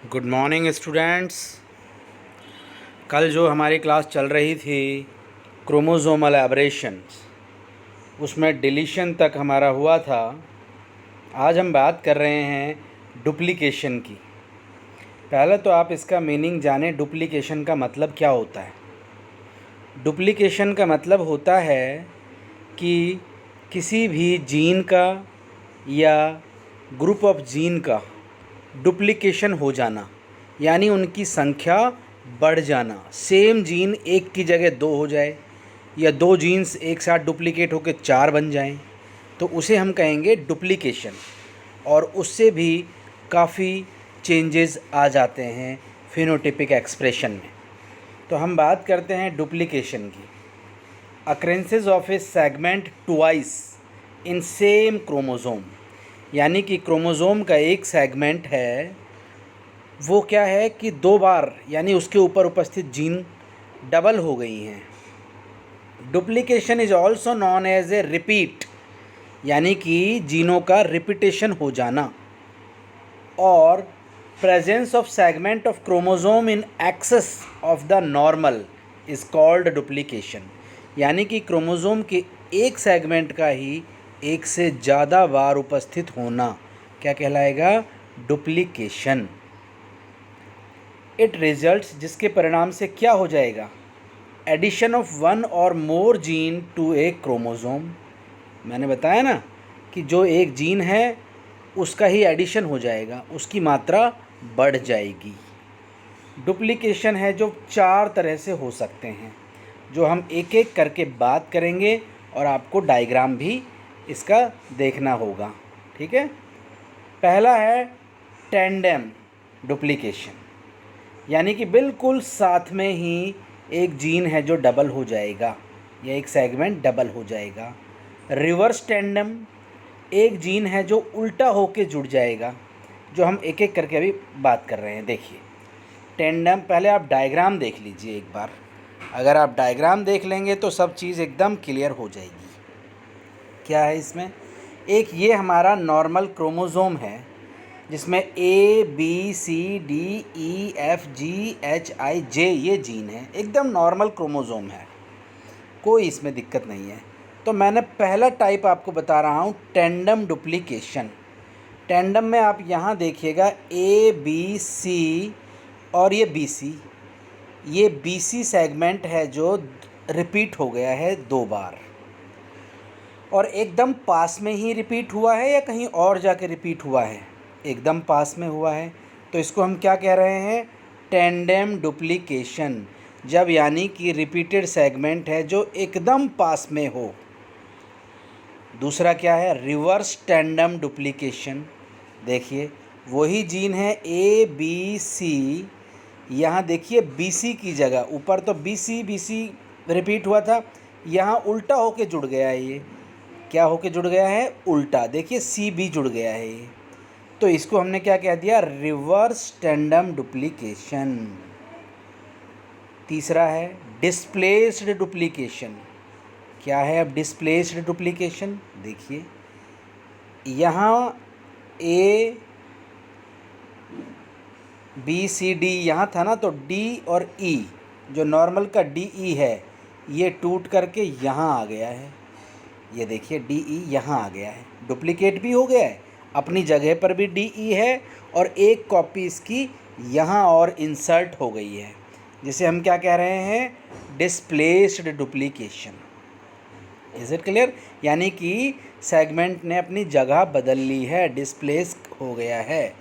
Good morning students. कल जो हमारी क्लास चल रही थी क्रोमोसोमल एबरेशंस, उसमें डिलीशन तक हमारा हुआ था। आज हम बात कर रहे हैं डुप्लीकेशन की। पहले तो आप इसका मीनिंग जानें, डुप्लीकेशन का मतलब क्या होता है। डुप्लीकेशन का मतलब होता है कि किसी भी जीन का या ग्रुप ऑफ जीन का डुप्लीकेशन हो जाना, यानी उनकी संख्या बढ़ जाना। सेम जीन एक की जगह दो हो जाए या दो जीन्स एक साथ डुप्लीकेट होकर चार बन जाएं, तो उसे हम कहेंगे डुप्लीकेशन। और उससे भी काफ़ी चेंजेस आ जाते हैं फिनोटिपिक एक्सप्रेशन में। तो हम बात करते हैं डुप्लीकेशन की। Occurrences of A segment twice in same chromosome, यानी कि क्रोमोसोम का एक सेगमेंट है, वो क्या है कि दो बार यानी उसके ऊपर उपस्थित जीन डबल हो गई हैं। Duplication is also known as a repeat, यानी कि जीनों का रिपीटेशन हो जाना। और presence of segment of chromosome in excess of the normal is called duplication, यानी कि क्रोमोसोम के एक सेगमेंट का ही एक से ज़्यादा बार उपस्थित होना क्या कहलाएगा? डुप्लीकेशन। इट रिजल्ट्स, जिसके परिणाम से क्या हो जाएगा? एडिशन ऑफ वन और मोर जीन टू ए क्रोमोसोम। मैंने बताया ना कि जो एक जीन है उसका ही एडिशन हो जाएगा, उसकी मात्रा बढ़ जाएगी। डुप्लीकेशन है जो चार तरह से हो सकते हैं, जो हम एक एक करके बात करेंगे और आपको डायग्राम भी इसका देखना होगा। ठीक है। पहला है टेंडेम डुप्लीकेशन, यानी कि बिल्कुल साथ में ही एक जीन है जो डबल हो जाएगा या एक सेगमेंट डबल हो जाएगा। रिवर्स टेंडेम, एक जीन है जो उल्टा होके जुड़ जाएगा, जो हम एक एक करके अभी बात कर रहे हैं। देखिए टेंडेम, पहले आप डायग्राम देख लीजिए एक बार। अगर आप डायग्राम देख लेंगे तो सब चीज़ एकदम क्लियर हो जाएगी। क्या है इसमें? एक ये हमारा नॉर्मल क्रोमोसोम है जिसमें A B C D E F G H I J ये जीन है, एकदम नॉर्मल क्रोमोसोम है, कोई इसमें दिक्कत नहीं है। तो मैंने पहला टाइप आपको बता रहा हूँ, टेंडम डुप्लीकेशन। टेंडम में आप यहाँ देखिएगा ए बी सी और ये बी सी, ये बी सी सेगमेंट है जो रिपीट हो गया है दो बार, और एकदम पास में ही रिपीट हुआ है या कहीं और जाके रिपीट हुआ है? एकदम पास में हुआ है, तो इसको हम क्या कह रहे हैं? Tandem duplication. जब यानी कि रिपीटेड सेगमेंट है जो एकदम पास में हो। दूसरा क्या है? Reverse tandem duplication. देखिए वही जीन है ए बी सी, यहाँ देखिए बी सी की जगह, ऊपर तो बी सी रिपीट हुआ था, यहाँ उल्टा होके जुड़ गया है। ये क्या होके जुड़ गया है? उल्टा। देखिए सी बी जुड़ गया है ये, तो इसको हमने क्या कह दिया? Reverse tandem duplication. तीसरा है डिस्प्लेस्ड डुप्लीकेशन। क्या है अब डिस्प्लेस्ड डुप्लीकेशन? देखिए यहाँ ए बी सी डी यहाँ था ना, तो डी और ई, जो नॉर्मल का डी ई है, ये टूट करके यहाँ आ गया है। ये देखिए डी ई यहाँ आ गया है, डुप्लीकेट भी हो गया है, अपनी जगह पर भी डी ई है, और एक कॉपी इसकी यहाँ और इंसर्ट हो गई है, जिसे हम क्या कह रहे हैं? Displaced duplication. Is it clear? यानी कि सेगमेंट ने अपनी जगह बदल ली है, डिस्प्लेस हो गया है।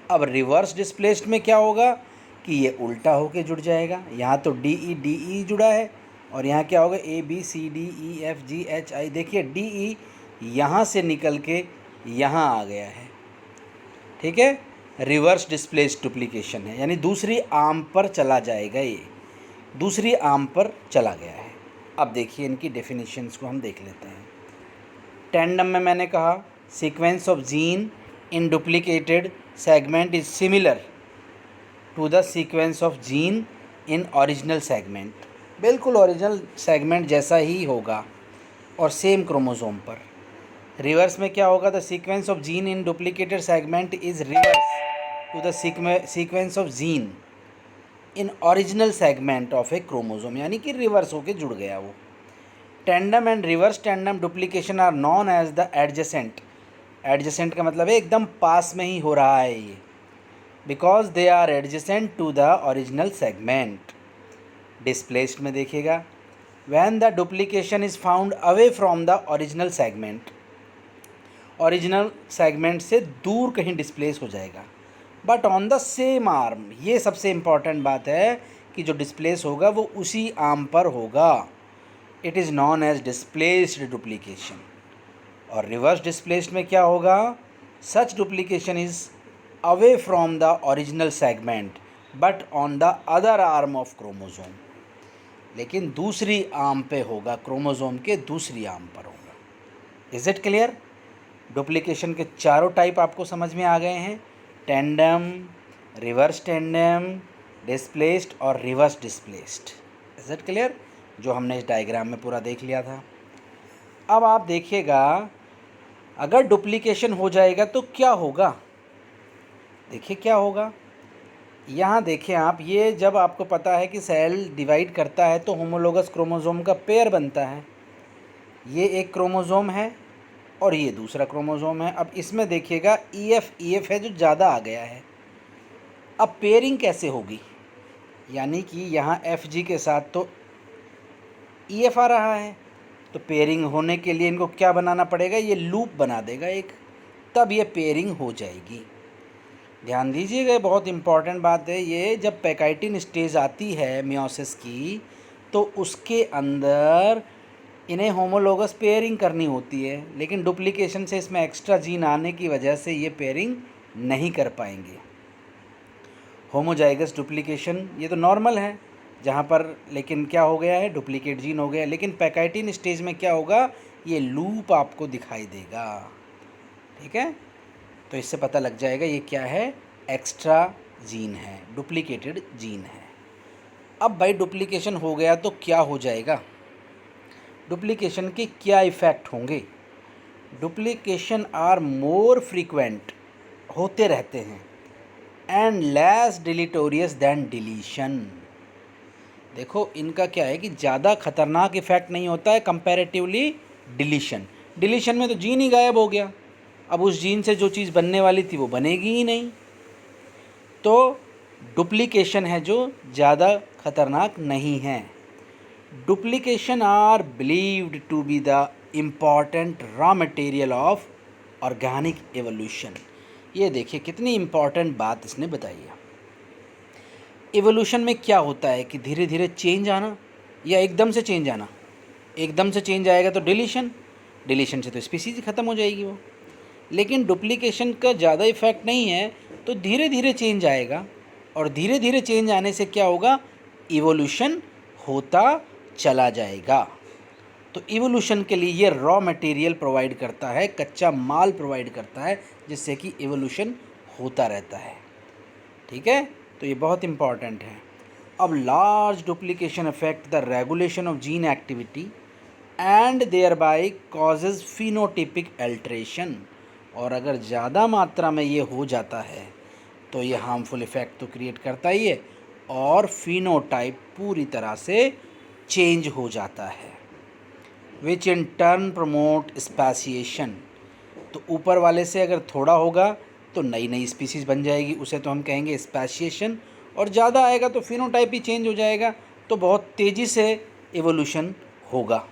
अब रिवर्स डिस्प्लेस्ड में क्या होगा कि ये उल्टा होके जुड़ जाएगा। यहाँ तो डी ई जुड़ा है, और यहाँ क्या होगा? A B C D E F G H I. देखिए डी ई यहाँ से निकल के यहाँ आ गया है। ठीक है, रिवर्स डिस्प्लेस्ड डुप्लीकेशन है, यानी दूसरी आर्म पर चला जाएगा, ये दूसरी आर्म पर चला गया है। अब देखिए इनकी डेफिनेशंस को हम देख लेते हैं। टेंडम में मैंने कहा sequence of gene in duplicated segment is similar to the sequence of gene in original segment. बिल्कुल ओरिजिनल सेगमेंट जैसा ही होगा और सेम क्रोमोसोम पर। रिवर्स में क्या होगा? The sequence of gene in duplicated segment is reverse to the sequence of gene in original segment of a chromosome, यानी कि रिवर्स होके जुड़ गया वो। Tandem and reverse tandem duplication are known as the adjacent. Adjacent का मतलब है एकदम पास में ही हो रहा है ये, because they are adjacent to the original segment. Displaced में देखिएगा, when the duplication is found away from the original segment, original segment से दूर कहीं डिस्प्लेस हो जाएगा। But on the same arm, ये सबसे इम्पॉर्टेंट बात है कि जो डिस्प्लेस होगा वो उसी आर्म पर होगा। It is known as displaced duplication. और रिवर्स डिस्प्लेस्ड में क्या होगा? Such duplication is away from the original segment but on the other arm of chromosome, लेकिन दूसरी आर्म पे होगा, क्रोमोसोम के दूसरी आर्म पर होगा। Is it clear? डुप्लीकेशन के चारों टाइप आपको समझ में आ गए हैं, टेंडम, रिवर्स टेंडम, डिस्प्लेस्ड और reverse displaced. Is it clear? जो हमने इस डायग्राम में पूरा देख लिया था। अब आप देखिएगा, अगर डुप्लीकेशन हो जाएगा तो क्या होगा। देखिए क्या होगा, यहाँ देखिए आप, ये जब आपको पता है कि सेल डिवाइड करता है तो होमोलोगस क्रोमोसोम का पेयर बनता है। ये एक क्रोमोसोम है और ये दूसरा क्रोमोसोम है। अब इसमें देखिएगा EF है जो ज़्यादा आ गया है। अब पेयरिंग कैसे होगी, यानी कि यहाँ FG के साथ तो EF आ रहा है, तो पेयरिंग होने के लिए इनको क्या बनाना पड़ेगा, ये लूप बना देगा एक, तब ये पेयरिंग हो जाएगी। ध्यान दीजिएगा, बहुत इम्पॉर्टेंट बात है ये। जब पैकाइटिन स्टेज आती है मियोसिस की, तो उसके अंदर इन्हें होमोलोगस पेयरिंग करनी होती है, लेकिन डुप्लीकेशन से इसमें एक्स्ट्रा जीन आने की वजह से ये पेयरिंग नहीं कर पाएंगे। होमोजाइगस डुप्लीकेशन ये तो नॉर्मल है जहाँ पर, लेकिन क्या हो गया है, डुप्लीकेट जीन हो गया। लेकिन पैकाइटिन स्टेज में क्या होगा, ये लूप आपको दिखाई देगा। ठीक है, तो इससे पता लग जाएगा ये क्या है, एक्स्ट्रा जीन है, डुप्लीकेटेड जीन है। अब भाई डुप्लीकेशन हो गया तो क्या हो जाएगा, डुप्लीकेशन के क्या इफ़ेक्ट होंगे। डुप्लीकेशन आर मोर फ्रीक्वेंट, होते रहते हैं, एंड लेस डिलीटोरियस दैन डिलीशन। देखो इनका क्या है कि ज़्यादा खतरनाक इफ़ेक्ट नहीं होता है कंपैरेटिवली डिलीशन। डिलीशन में तो जीन ही गायब हो गया, अब उस जीन से जो चीज़ बनने वाली थी वो बनेगी ही नहीं। तो डुप्लीकेशन है जो ज़्यादा खतरनाक नहीं है। Duplication are believed to be the important raw material of organic evolution. ये देखिए कितनी इम्पॉर्टेंट बात इसने बताई है। एवोल्यूशन में क्या होता है कि धीरे धीरे चेंज आना या एकदम से चेंज आना। एकदम से चेंज आएगा तो डिलीशन, डिलीशन से तो स्पीसीज ही ख़त्म हो जाएगी वो। लेकिन डुप्लीकेशन का ज़्यादा इफ़ेक्ट नहीं है, तो धीरे धीरे चेंज आएगा, और धीरे धीरे चेंज आने से क्या होगा, इवोल्यूशन होता चला जाएगा। तो इवोल्यूशन के लिए ये रॉ मटेरियल प्रोवाइड करता है, कच्चा माल प्रोवाइड करता है, जिससे कि इवोल्यूशन होता रहता है। ठीक है, तो ये बहुत इम्पॉर्टेंट है। अब large duplication affect the regulation of gene activity and thereby causes phenotypic alteration. और अगर ज़्यादा मात्रा में ये हो जाता है तो ये हार्मफुल इफ़ेक्ट तो क्रिएट करता ही है, और फिनोटाइप पूरी तरह से चेंज हो जाता है, विच इन टर्न प्रमोट स्पेसिएशन। तो ऊपर वाले से अगर थोड़ा होगा तो नई नई स्पीसीज़ बन जाएगी, उसे तो हम कहेंगे स्पेसिएशन, और ज़्यादा आएगा तो फिनोटाइप ही चेंज हो जाएगा, तो बहुत तेज़ी से एवोल्यूशन होगा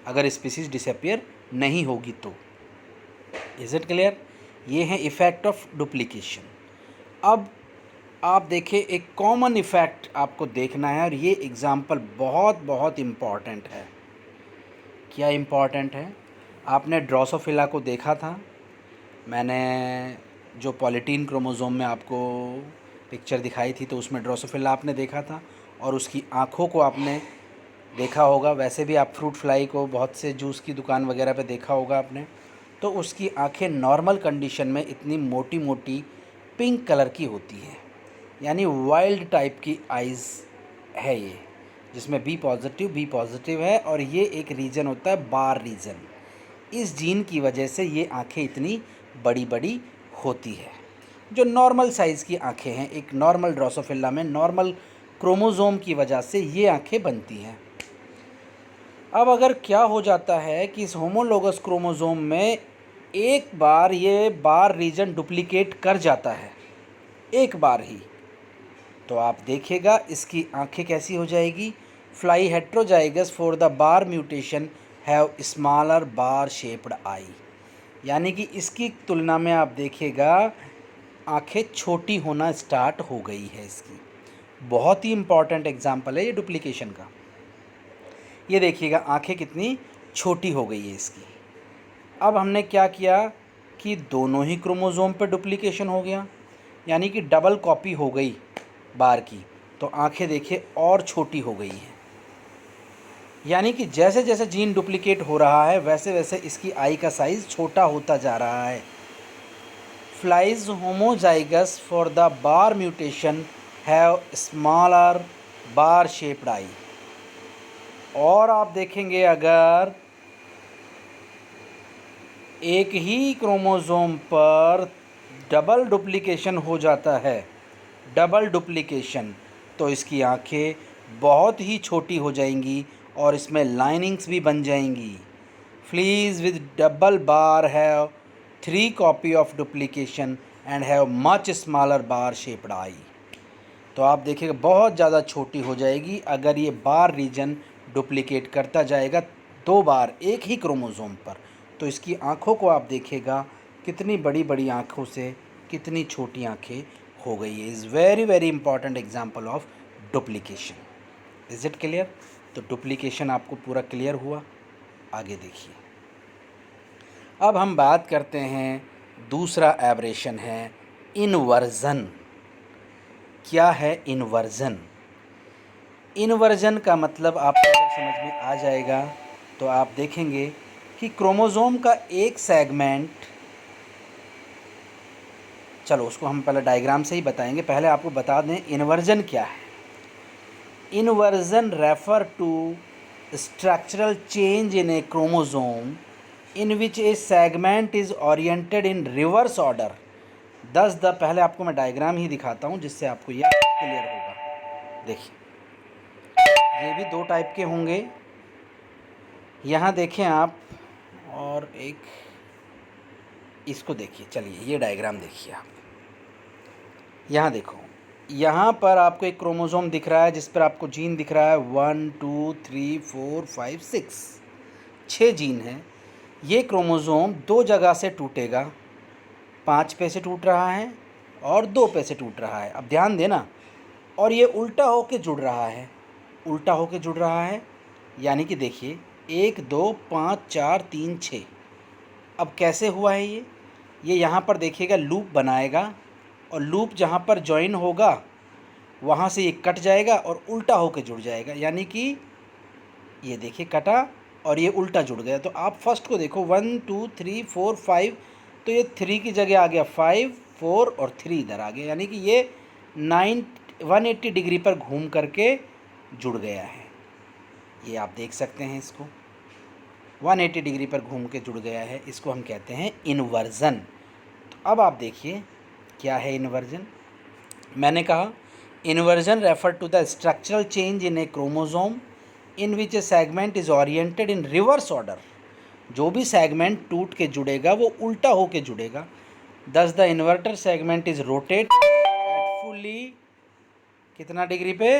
अगर स्पीसीज़ डिसअपियर नहीं होगी तो। Is it clear? ये है इफ़ेक्ट ऑफ डुप्लीकेशन। अब आप देखिए, एक कॉमन इफ़ेक्ट आपको देखना है, और ये एग्ज़ाम्पल बहुत बहुत इम्पॉर्टेंट है। क्या इम्पॉर्टेंट है? आपने ड्रोसोफिला को देखा था, मैंने जो पॉलीटीन क्रोमोसोम में आपको पिक्चर दिखाई थी, तो उसमें ड्रोसोफिला आपने देखा था, और उसकी आँखों को आपने देखा होगा। वैसे भी आप फ्रूट फ्लाई को बहुत से जूस की दुकान वगैरह पे देखा होगा आपने। तो उसकी आँखें नॉर्मल कंडीशन में इतनी मोटी मोटी पिंक कलर की होती है, यानी वाइल्ड टाइप की आइज़ है ये, जिसमें बी पॉजिटिव है, और ये एक रीजन होता है बार रीजन। इस जीन की वजह से ये आँखें इतनी बड़ी बड़ी होती है। जो नॉर्मल साइज़ की आँखें हैं, एक नॉर्मल ड्रोसोफिला में नॉर्मल क्रोमोज़ोम की वजह से ये आँखें बनती हैं। अब अगर क्या हो जाता है कि इस होमोलोगस क्रोमोज़ोम में एक बार ये बार रीजन डुप्लीकेट कर जाता है, एक बार ही, तो आप देखिएगा इसकी आंखें कैसी हो जाएगी। Fly heterozygous for the bar mutation have smaller bar shaped eye, यानी कि इसकी तुलना में आप देखिएगा आंखें छोटी होना स्टार्ट हो गई है इसकी। बहुत ही इम्पॉर्टेंट एग्जाम्पल है ये डुप्लीकेशन का। ये देखिएगा आंखें कितनी छोटी हो गई है इसकी। अब हमने क्या किया कि दोनों ही क्रोमोज़ोम पर डुप्लीकेशन हो गया, यानी कि डबल कॉपी हो गई बार की, तो आंखें देखिए और छोटी हो गई हैं। यानी कि जैसे जैसे जीन डुप्लीकेट हो रहा है वैसे वैसे इसकी आई का साइज़ छोटा होता जा रहा है। Flies homozygous for the bar mutation have smaller bar shaped eye. और आप देखेंगे अगर एक ही क्रोमोज़ोम पर डबल डुप्लीकेशन हो जाता है, डबल डुप्लीकेशन, तो इसकी आंखें बहुत ही छोटी हो जाएंगी और इसमें लाइनिंग्स भी बन जाएंगी। Flies with double bar have 3 copy of duplication and have much smaller bar shaped eye. तो आप देखिएगा बहुत ज़्यादा छोटी हो जाएगी अगर ये बार रीजन डुप्लीकेट करता जाएगा 2 बार एक ही क्रोमोज़ोम पर। तो इसकी आँखों को आप देखिएगा कितनी बड़ी बड़ी आँखों से कितनी छोटी आँखें हो गई है। Is very very important example of duplication. Is it clear? तो डुप्लीकेशन आपको पूरा क्लियर हुआ। आगे देखिए, अब हम बात करते हैं दूसरा एब्रेशन है इनवर्जन। क्या है इन्वर्जन? इन्वर्जन का मतलब आपको अगर समझ में आ जाएगा तो आप देखेंगे कि क्रोमोज़ोम का एक सेगमेंट, चलो उसको हम पहले डायग्राम से ही बताएंगे, पहले आपको बता दें इन्वर्जन क्या है। Inversion refer to structural change in a chromosome in which a segment is oriented in reverse order. पहले आपको मैं डायग्राम ही दिखाता हूँ जिससे आपको यह क्लियर होगा। देखिए ये भी 2 टाइप के होंगे, यहाँ देखें आप, और एक इसको देखिए। चलिए ये डायग्राम देखिए आप, यहाँ देखो, यहाँ पर आपको एक क्रोमोज़ोम दिख रहा है जिस पर आपको जीन दिख रहा है 1 2 3 4 5 6, 6 जीन हैं। ये क्रोमोज़ोम 2 जगह से टूटेगा, 5 पे से टूट रहा है और 2 पे से टूट रहा है। अब ध्यान देना, और ये उल्टा होके जुड़ रहा है, उल्टा होके जुड़ रहा है, यानी कि देखिए 1 2 5 4 3 6। अब कैसे हुआ है ये यहाँ पर देखिएगा लूप बनाएगा और लूप जहाँ पर जॉइन होगा वहाँ से ये कट जाएगा और उल्टा होके जुड़ जाएगा, यानी कि ये देखिए कटा और ये उल्टा जुड़ गया। तो आप फर्स्ट को देखो 1 2 3 4 5, तो ये 3 की जगह आ गया 5 4 और 3 इधर आ गया, यानी कि ये 180 डिग्री पर घूम करके जुड़ गया है। ये आप देख सकते हैं, इसको 180 डिग्री पर घूम के जुड़ गया है, इसको हम कहते हैं इन्वर्जन। तो अब आप देखिए क्या है इन्वर्जन। मैंने कहा inversion refer to the structural change in a chromosome in which a segment is oriented in reverse order. जो भी सेगमेंट टूट के जुड़ेगा वो उल्टा होके जुड़ेगा। The inverted segment is rotate at fully कितना डिग्री पे,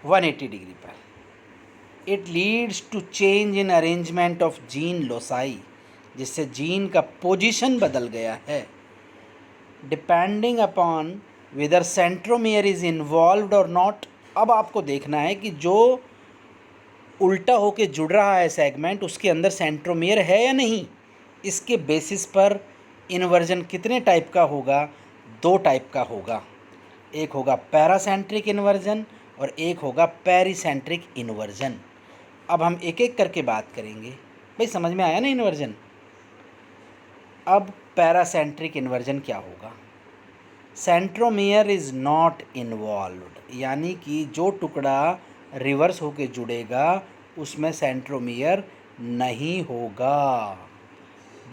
180 डिग्री पर। It leads to change in arrangement of gene loci, जिससे जीन का पोजीशन बदल गया है। Depending upon whether centromere is involved or not. अब आपको देखना है कि जो उल्टा होके जुड़ रहा है सेगमेंट उसके अंदर सेंट्रोमियर है या नहीं। इसके बेसिस पर इन्वर्जन कितने टाइप का होगा? 2 टाइप का होगा। एक होगा पैरासेंट्रिक इन्वर्जन और एक होगा पेरीसेंट्रिक इन्वर्जन। अब हम एक एक करके बात करेंगे। भाई समझ में आया ना इन्वर्जन? अब पैरासेंट्रिक इन्वर्जन क्या होगा? सेंट्रोमियर इज़ नॉट इन्वॉल्व्ड, यानी कि जो टुकड़ा रिवर्स होके जुड़ेगा उसमें सेंट्रोमियर नहीं होगा।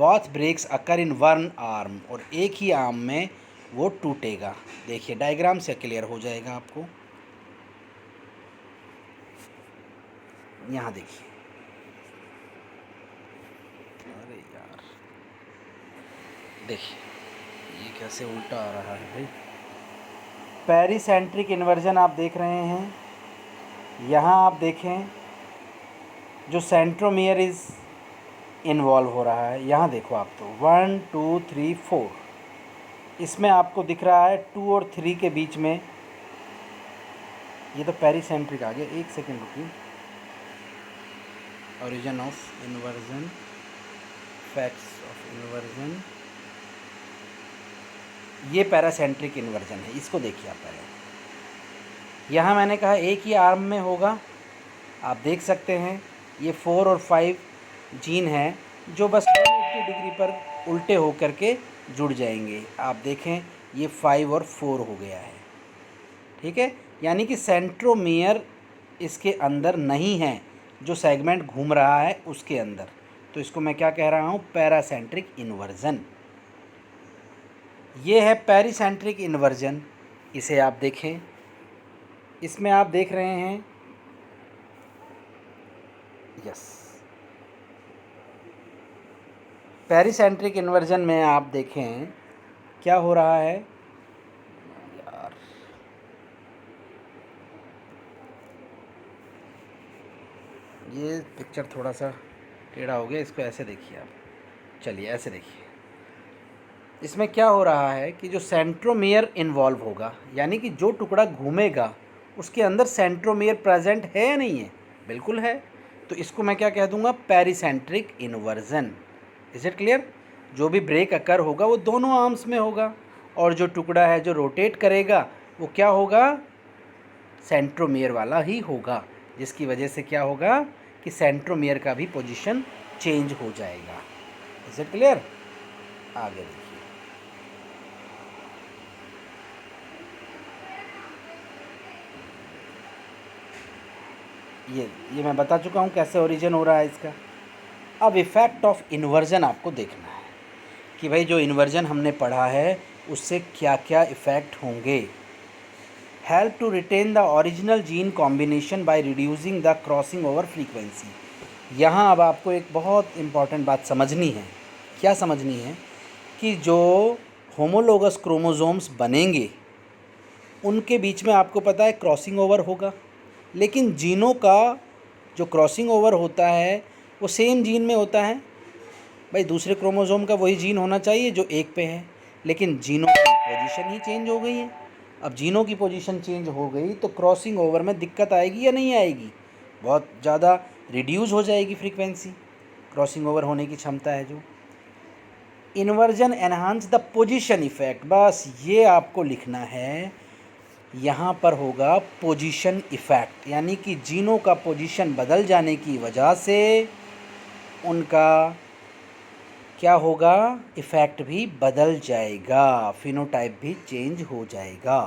Both breaks occur in one arm, और एक ही आर्म में वो टूटेगा। देखिए डायग्राम से क्लियर हो जाएगा आपको। यहाँ देखिए, अरे यार देखिए ये कैसे उल्टा आ रहा है भाई। पेरिसेंट्रिक इन्वर्जन आप देख रहे हैं, यहाँ आप देखें जो सेंट्रोमियर इज इन्वॉल्व हो रहा है। यहाँ देखो आप, तो 1 2 3 4, इसमें आपको दिख रहा है 2 और 3 के बीच में, ये तो पेरिसेंट्रिक आ गया। एक सेकेंड रुकिए। Origin of inversion, facts of inversion, ये पैरासेंट्रिक इन्वर्जन है। इसको देखिए आप पहले। यहाँ मैंने कहा एक ही आर्म में होगा, आप देख सकते हैं ये 4 और 5 जीन हैं जो बस 180 डिग्री पर उल्टे हो करके जुड़ जाएंगे। आप देखें ये 5 और 4 हो गया है, ठीक है। यानी कि सेंट्रोमियर इसके अंदर नहीं है, जो सेगमेंट घूम रहा है उसके अंदर। तो इसको मैं क्या कह रहा हूँ, पैरासेंट्रिक इन्वर्जन। ये है पेरिसेंट्रिक इन्वर्जन। इसे आप देखें, इसमें आप देख रहे हैं, यस, पेरिसेंट्रिक इन्वर्जन में आप देखें क्या हो रहा है यार, ये पिक्चर थोड़ा सा टेढ़ा हो गया, इसको ऐसे देखिए आप। चलिए ऐसे देखिए, इसमें क्या हो रहा है कि जो सेंट्रोमियर इन्वॉल्व होगा, यानी कि जो टुकड़ा घूमेगा उसके अंदर सेंट्रोमियर प्रेजेंट है या नहीं है, बिल्कुल है। तो इसको मैं क्या कह दूंगा, पेरिसेंट्रिक इन्वर्जन। Is it clear. जो भी ब्रेक अकर होगा वो दोनों आर्म्स में होगा, और जो टुकड़ा है जो रोटेट करेगा वो क्या होगा, सेंट्रोमियर वाला ही होगा, जिसकी वजह से क्या होगा कि सेंट्रोमियर का भी पोजीशन चेंज हो जाएगा। Is it clear. आगे देखिए, ये मैं बता चुका हूँ कैसे ओरिजिन हो रहा है इसका। अब इफ़ेक्ट ऑफ इन्वर्जन आपको देखना है कि भाई जो इन्वर्जन हमने पढ़ा है उससे क्या क्या इफ़ेक्ट होंगे। Help to retain the original gene combination by reducing the crossing over frequency. यहाँ अब आपको एक बहुत इम्पॉर्टेंट बात समझनी है। क्या समझनी है कि जो होमोलोगस क्रोमोसोम्स बनेंगे उनके बीच में आपको पता है क्रॉसिंग ओवर होगा, लेकिन जीनों का जो क्रॉसिंग ओवर होता है वो सेम जीन में होता है। भाई दूसरे क्रोमोसोम का वही जीन होना चाहिए जो एक पे है, लेकिन जीनों की पोजीशन ही चेंज हो गई है। अब जीनों की पोजीशन चेंज हो गई तो क्रॉसिंग ओवर में दिक्कत आएगी या नहीं आएगी, बहुत ज़्यादा रिड्यूस हो जाएगी फ्रीक्वेंसी, क्रॉसिंग ओवर होने की क्षमता है जो। Inversion enhance the position effect, बस ये आपको लिखना है। यहाँ पर होगा पोजीशन इफ़ेक्ट, यानी कि जीनों का पोजीशन बदल जाने की वजह से उनका क्या होगा, इफ़ेक्ट भी बदल जाएगा, फिनोटाइप भी चेंज हो जाएगा।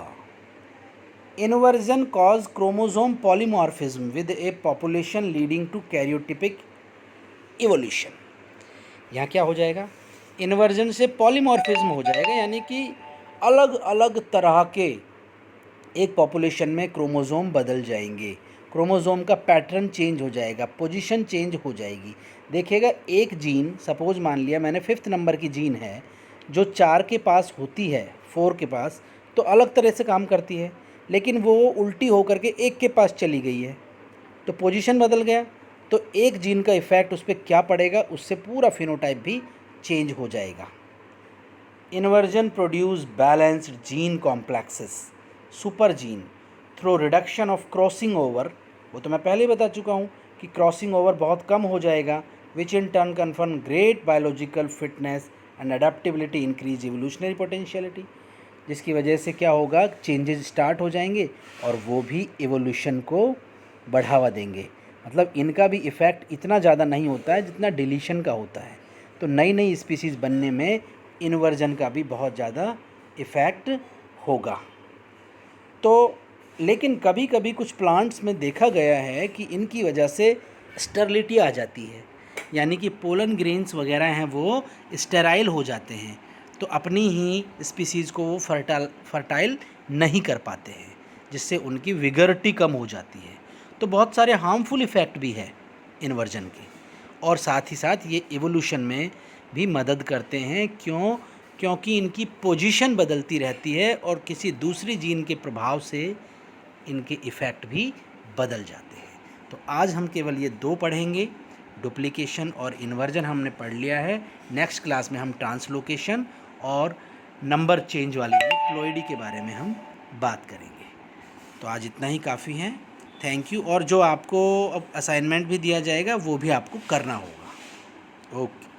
Inversion cause chromosome polymorphism with a population leading to karyotypic evolution. यहाँ क्या हो जाएगा, इन्वर्जन से पॉलीमॉर्फिज्म हो जाएगा, यानी कि अलग अलग तरह के एक पॉपुलेशन में क्रोमोसोम बदल जाएंगे, क्रोमोसोम का पैटर्न चेंज हो जाएगा, पोजीशन चेंज हो जाएगी। देखिएगा एक जीन, सपोज मान लिया मैंने 5th नंबर की जीन है जो 4 के पास होती है, 4 के पास तो अलग तरह से काम करती है, लेकिन वो उल्टी होकर के 1 के पास चली गई है तो पोजीशन बदल गया। तो एक जीन का इफ़ेक्ट उस पर क्या पड़ेगा, उससे पूरा फिनोटाइप भी चेंज हो जाएगा। Inversion produce balanced gene complexes super gene through reduction of crossing over. वो तो मैं पहले ही बता चुका हूँ कि क्रॉसिंग ओवर बहुत कम हो जाएगा, which in turn confirm great biological fitness and adaptability, increase evolutionary potentiality, जिसकी वजह से क्या होगा, चेंजेस स्टार्ट हो जाएंगे और वो भी इवोल्यूशन को बढ़ावा देंगे। मतलब इनका भी इफ़ेक्ट इतना ज़्यादा नहीं होता है जितना डिलीशन का होता है। तो नई नई स्पीसीज़ बनने में इन्वर्जन का भी बहुत ज़्यादा इफ़ेक्ट होगा। तो लेकिन कभी कभी कुछ प्लांट्स में देखा गया है कि इनकी वजह से स्टेरिलिटी आ जाती है, यानी कि पोलन ग्रेन्स वगैरह हैं वो स्टेराइल हो जाते हैं, तो अपनी ही स्पीसीज़ को वो फर्टाइल नहीं कर पाते हैं, जिससे उनकी विगरिटी कम हो जाती है। तो बहुत सारे हार्मफुल इफ़ेक्ट भी है इन्वर्जन के, और साथ ही साथ ये इवोल्यूशन में भी मदद करते हैं। क्योंकि इनकी पोजीशन बदलती रहती है और किसी दूसरी जीन के प्रभाव से इनके इफ़ेक्ट भी बदल जाते हैं। तो आज हम केवल ये 2 पढ़ेंगे, डुप्लीकेशन और इन्वर्जन हमने पढ़ लिया है। नेक्स्ट क्लास में हम ट्रांसलोकेशन और नंबर चेंज वाली प्लॉइडी के बारे में हम बात करेंगे। तो आज इतना ही काफ़ी है। Thank you. और जो आपको अब असाइनमेंट भी दिया जाएगा वो भी आपको करना होगा। ओके।